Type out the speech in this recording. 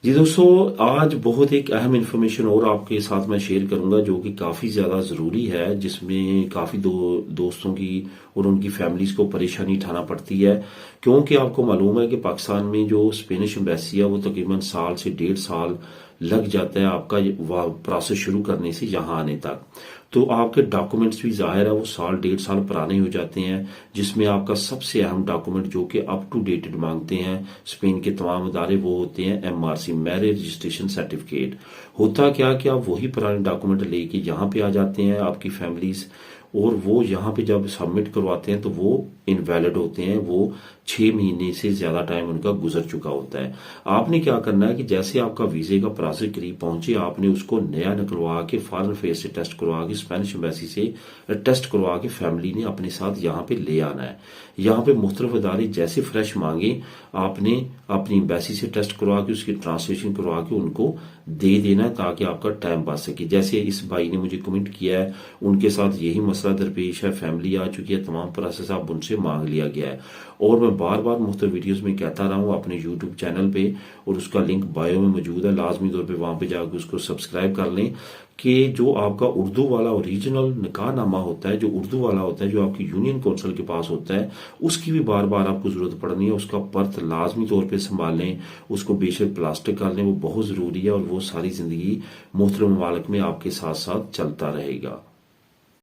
جی دوستو، آج بہت ایک اہم انفارمیشن اور آپ کے ساتھ میں شیئر کروں گا جو کہ کافی زیادہ ضروری ہے، جس میں کافی دوستوں کی اور ان کی فیملیز کو پریشانی اٹھانا پڑتی ہے، کیونکہ آپ کو معلوم ہے کہ پاکستان میں جو اسپینش ایمبیسی ہے وہ تقریباً سال سے 1.5 سال لگ جاتا ہے آپ کا پروسیس شروع کرنے سے یہاں آنے تک۔ تو آپ کے ڈاکومنٹس بھی ظاہر ہے وہ سال 1.5 سال پرانے ہو جاتے ہیں، جس میں آپ کا سب سے اہم ڈاکومنٹ جو کہ اپ ٹو ڈیٹڈ مانگتے ہیں اسپین کے تمام ادارے وہ ہوتے ہیں MRC، میرج رجسٹریشن سرٹیفکیٹ۔ ہوتا کیا کہ آپ وہی پرانے ڈاکومنٹ لے کے یہاں پہ آ جاتے ہیں آپ کی فیملیز، اور وہ یہاں پہ جب سبمٹ کرواتے ہیں تو وہ انویلڈ ہوتے ہیں، وہ 6 مہینے سے زیادہ ٹائم ان کا گزر چکا ہوتا ہے۔ آپ نے کیا کرنا ہے کہ جیسے آپ کا ویزے کا پروسیس قریب پہنچے، آپ نے اس کو نیا نکلوا کے فارن افیئر سے ٹیسٹ کروا کے اسپینش ایمبیسی سے ٹیسٹ کروا کے فیملی نے اپنے ساتھ یہاں پہ لے آنا ہے۔ یہاں پہ مختلف ادارے جیسے فریش مانگے، آپ نے اپنی ایمبیسی سے ٹیسٹ کروا کے اس کی ٹرانسلیشن کروا کے ان کو دے دینا ہے تاکہ آپ کا ٹائم بچ سکے۔ جیسے اس بھائی نے مجھے کمنٹ کیا ہے، ان کے ساتھ یہی مسئلہ درپیش ہے، فیملی آ چکی ہے، تمام پروسیس اب ان سے مانگ لیا گیا ہے۔ اور میں بار بار مختلف ویڈیوز میں کہتا رہا ہوں اپنے یوٹیوب چینل پہ، اور اس کا لنک بایو میں موجود ہے، لازمی طور پہ وہاں پہ جا کے اس کو سبسکرائب کر لیں کہ جو آپ کا اردو والا اوریجنل نکاح نامہ ہوتا ہے، جو اردو والا ہوتا ہے، جو آپ کی یونین کونسل کے پاس ہوتا ہے، اس کی بھی بار بار آپ کو ضرورت پڑنی ہے۔ اس کا پرت لازمی طور پہ سنبھال لیں، اس کو بے شک پلاسٹک کر لیں، وہ بہت ضروری ہے، اور وہ ساری زندگی مختلف ممالک میں آپ کے ساتھ ساتھ چلتا رہے گا۔